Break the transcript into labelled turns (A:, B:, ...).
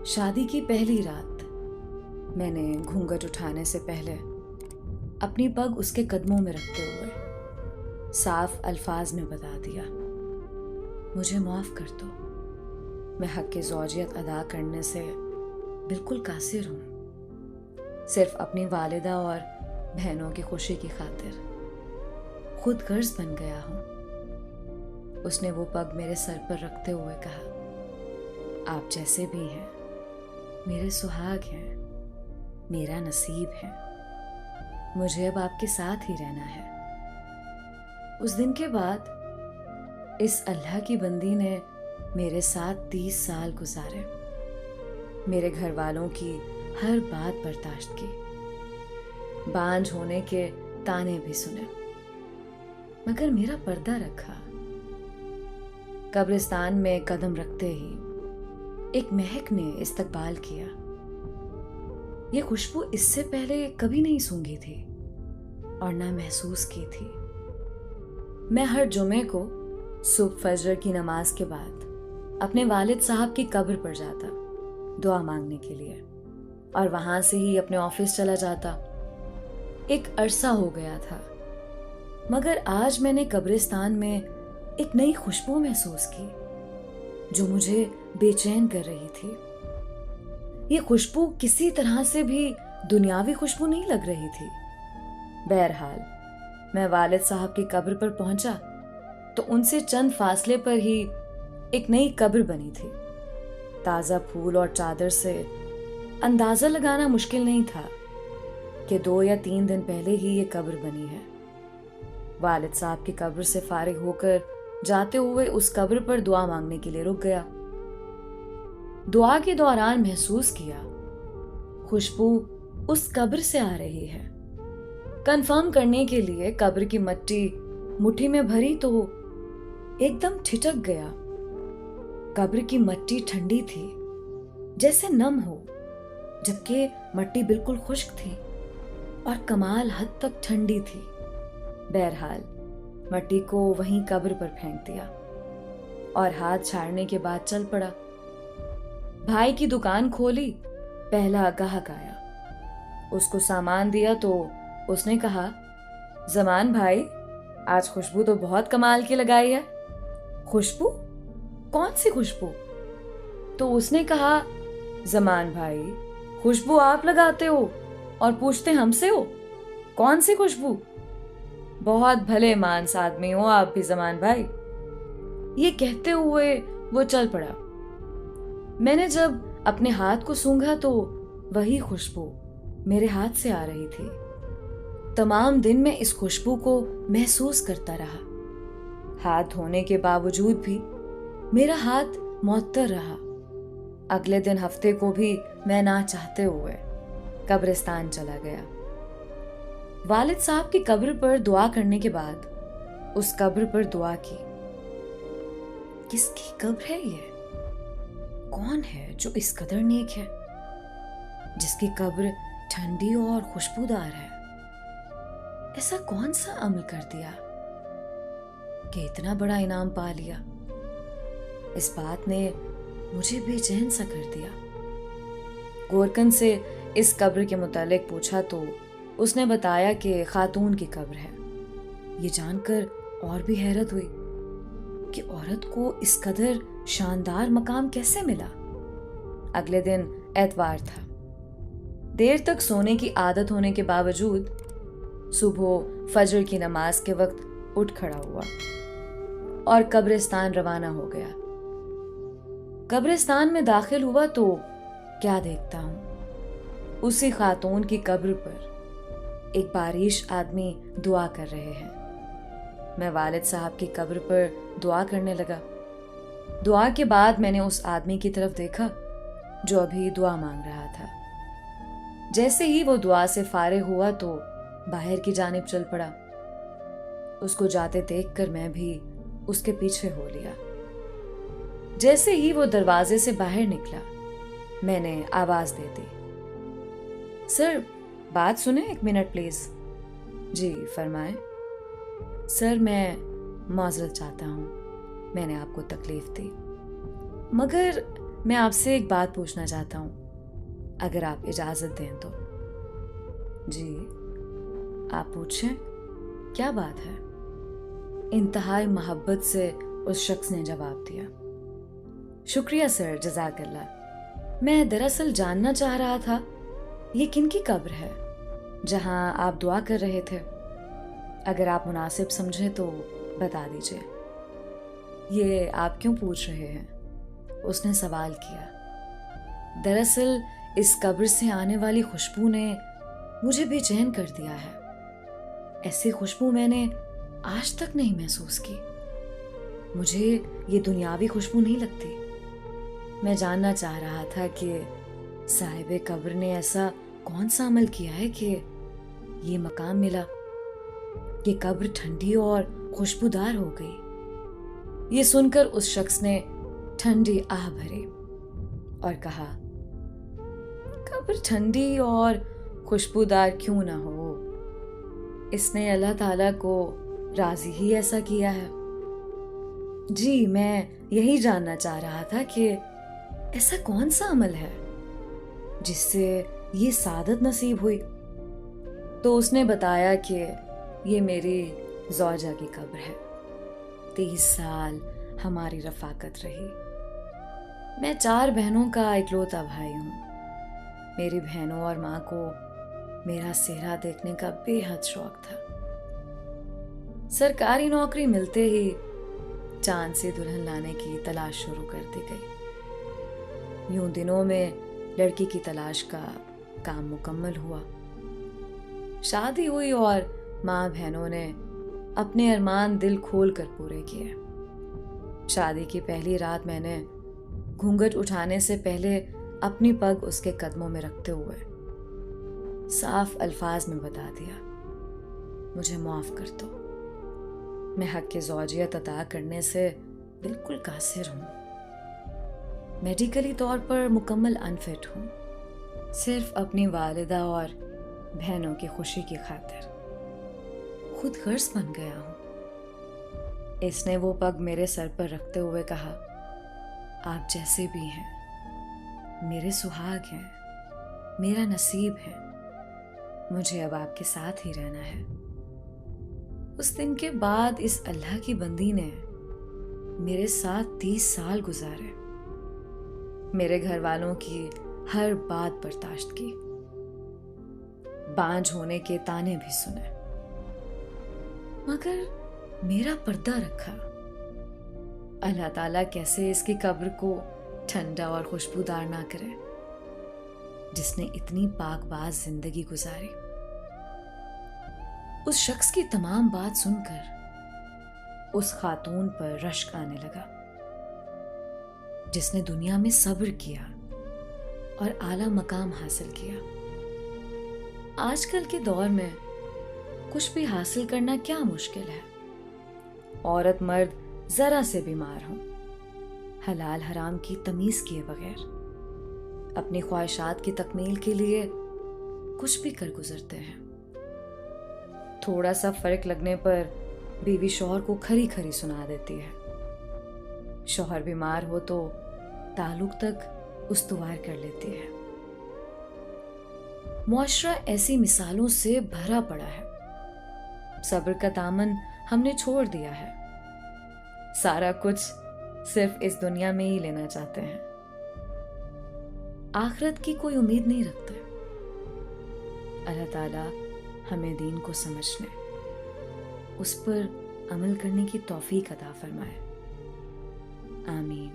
A: शादी की पहली रात मैंने घूंघट उठाने से पहले अपनी पग उसके कदमों में रखते हुए साफ अल्फाज में बता दिया, मुझे माफ कर दो, मैं हक की ज़ौजियत अदा करने से बिल्कुल कासिर हूँ। सिर्फ अपनी वालिदा और बहनों की खुशी की खातिर खुद गर्ज बन गया हूँ। उसने वो पग मेरे सर पर रखते हुए कहा, आप जैसे भी हैं मेरे सुहाग हैं, मेरा नसीब है, मुझे अब आपके साथ ही रहना है। उस दिन के बाद इस अल्लाह की बंदी ने मेरे साथ 30 साल गुजारे। मेरे घर वालों की हर बात बर्दाश्त की, बांझ होने के ताने भी सुने, मगर मेरा पर्दा रखा। कब्रिस्तान में कदम रखते ही एक महक ने इस्तकबाल किया। ये खुशबू इससे पहले कभी नहीं सूंघी थी और ना महसूस की थी। मैं हर जुमे को सुबह फजर की नमाज के बाद अपने वालिद साहब की कब्र पर जाता दुआ मांगने के लिए और वहां से ही अपने ऑफिस चला जाता। एक अरसा हो गया था, मगर आज मैंने कब्रिस्तान में एक नई खुशबू महसूस की जो मुझे बेचैन कर रही थी। ये खुशबू किसी तरह से भी दुनियावी खुशबू नहीं लग रही थी। बहरहाल मैं वालिद साहब की कब्र पर पहुंचा तो उनसे चंद फासले पर ही एक नई कब्र बनी थी। ताजा फूल और चादर से अंदाजा लगाना मुश्किल नहीं था कि 2 या 3 दिन पहले ही ये कब्र बनी है। वालिद साहब की कब्र से फारिग होकर जाते हुए उस कब्र पर दुआ मांगने के लिए रुक गया। दुआ के दौरान महसूस किया खुशबू उस कब्र से आ रही है। कंफर्म करने के लिए कब्र की मिट्टी मुट्ठी में भरी तो एकदम ठिठक गया। कब्र की मिट्टी ठंडी थी, जैसे नम हो, जबकि मिट्टी बिल्कुल खुश्क थी और कमाल हद तक ठंडी थी। बहरहाल मिट्टी को वहीं कब्र पर फेंक दिया और हाथ झाड़ने के बाद चल पड़ा। भाई की दुकान खोली, पहला गाहक आया, उसको सामान दिया तो उसने कहा, जमान भाई आज खुशबू तो बहुत कमाल की लगाई है। खुशबू? कौन सी खुशबू? तो उसने कहा, जमान भाई खुशबू आप लगाते हो और पूछते हमसे हो कौन सी खुशबू? बहुत भले मानस आदमी हो आप भी जमान भाई। ये कहते हुए वो चल पड़ा। मैंने जब अपने हाथ को सूंघा तो वही खुशबू मेरे हाथ से आ रही थी। तमाम दिन मैं इस खुशबू को महसूस करता रहा। हाथ धोने के बावजूद भी मेरा हाथ मुअत्तर रहा। अगले दिन हफ्ते को भी मैं ना चाहते हुए कब्रिस्तान चला गया। वालिद साहब की कब्र पर दुआ करने के बाद उस कब्र पर दुआ की। किसकी कब्र है ये? कौन है जो इस कदर नेक है, जिसकी कब्र ठंडी और खुशबूदार है? ऐसा कौन सा अमल कर दिया कि इतना बड़ा इनाम पा लिया? इस बात ने मुझे बेचैन सा कर दिया। गोरकन से इस कब्र के मुतालिक पूछा तो उसने बताया कि खातून की कब्र है। ये जानकर और भी हैरत हुई कि औरत को इस कदर शानदार मकाम कैसे मिला। अगले दिन एतवार था। देर तक सोने की आदत होने के बावजूद सुबह फजर की नमाज के वक्त उठ खड़ा हुआ और कब्रिस्तान रवाना हो गया। कब्रिस्तान में दाखिल हुआ तो क्या देखता हूं, उसी खातून की कब्र पर एक बारिश आदमी दुआ कर रहे हैं। मैं वालिद साहब की कब्र पर दुआ करने लगा। दुआ के बाद मैंने उस आदमी की तरफ देखा जो अभी दुआ मांग रहा था। जैसे ही वो दुआ से फारिग हुआ तो बाहर की जानिब चल पड़ा। उसको जाते देखकर मैं भी उसके पीछे हो लिया। जैसे ही वो दरवाजे से बाहर निकला मैंने आवाज दे दी, सर बात सुने, 1 मिनट प्लीज। जी फरमाएं। सर मैं माजरत चाहता हूं, मैंने आपको तकलीफ दी, मगर मैं आपसे एक बात पूछना चाहता हूँ, अगर आप इजाज़त दें तो। जी, आप पूछें, क्या बात है? इंतहाई मोहब्बत से उस शख्स ने जवाब दिया। शुक्रिया सर, जज़ाकल्लाह। मैं दरअसल जानना चाह रहा था, ये किनकी कब्र है जहां आप दुआ कर रहे थे? अगर आप मुनासिब समझें तो बता दीजिए। ये आप क्यों पूछ रहे हैं? उसने सवाल किया। दरअसल इस कब्र से आने वाली खुशबू ने मुझे बेचैन कर दिया है। ऐसी खुशबू मैंने आज तक नहीं महसूस की। मुझे ये दुनियावी खुशबू नहीं लगती। मैं जानना चाह रहा था कि साहिब कब्र ने ऐसा कौन सा अमल किया है कि ये मकाम मिला। ये कब्र ठंडी और खुशबूदार हो गई। ये सुनकर उस शख्स ने ठंडी आह भरी और कहा, कब्र ठंडी और खुशबूदार क्यों ना हो, इसने अल्लाह ताला को राजी ही ऐसा किया है। जी, मैं यही जानना चाह रहा था कि ऐसा कौन सा अमल है जिससे ये सादत नसीब हुई। तो उसने बताया कि ये मेरी ज़ौजा की कब्र है। 30 साल हमारी रफाकत रही। मैं 4 बहनों का इकलौता भाई हूँ। मेरी बहनों और माँ को मेरा सेहरा देखने का बेहद शौक था। सरकारी नौकरी मिलते ही चांद से दुल्हन लाने की तलाश शुरू कर दी गई। यूं दिनों में लड़की की तलाश का काम मुकम्मल हुआ। शादी हुई और माँ बहनों ने अपने अरमान दिल खोल कर पूरे किए। शादी की पहली रात मैंने घूंघट उठाने से पहले अपनी पग उसके कदमों में रखते हुए साफ अल्फाज में बता दिया, मुझे माफ कर दो। मैं हक की ज़ौजियत अदा करने से बिल्कुल कासिर हूँ। मेडिकली तौर पर मुकम्मल अनफिट हूँ। सिर्फ अपनी वालिदा और बहनों की खुशी की खातिर खुद गर्ज बन गया हूँ। इसने वो पग मेरे सर पर रखते हुए कहा, आप जैसे भी हैं मेरे सुहाग हैं, मेरा नसीब है। मुझे अब आपके साथ ही रहना है। उस दिन के बाद इस अल्लाह की बंदी ने मेरे साथ 30 साल गुजारे। मेरे घर वालों की हर बात बर्दाश्त की, बांझ होने के ताने भी सुने, मगर मेरा पर्दा रखा। अल्लाह ताला कैसे इसकी कब्र को ठंडा और खुशबूदार ना करे, जिसने इतनी पाकबाज जिंदगी गुजारी। उस शख्स की तमाम बात सुनकर उस खातून पर रश्क आने लगा, जिसने दुनिया में सब्र किया और आला मकाम हासिल किया। आजकल के दौर में कुछ भी हासिल करना क्या मुश्किल है। औरत मर्द जरा से बीमार हों, हलाल हराम की तमीज किए बगैर अपनी ख्वाहिशात की तकमील के लिए कुछ भी कर गुजरते हैं। थोड़ा सा फर्क लगने पर बीवी शौहर को खरी खरी सुना देती है। शौहर बीमार हो तो ताल्लुक तक उस्तवार कर लेती है। मुआशरा ऐसी मिसालों से भरा पड़ा है। सब्र का दामन हमने छोड़ दिया है। सारा कुछ सिर्फ इस दुनिया में ही लेना चाहते हैं। आखिरत की कोई उम्मीद नहीं रखते। अल्लाह ताला हमें दीन को समझने, उस पर अमल करने की तौफीक अता फरमाए। आमीन।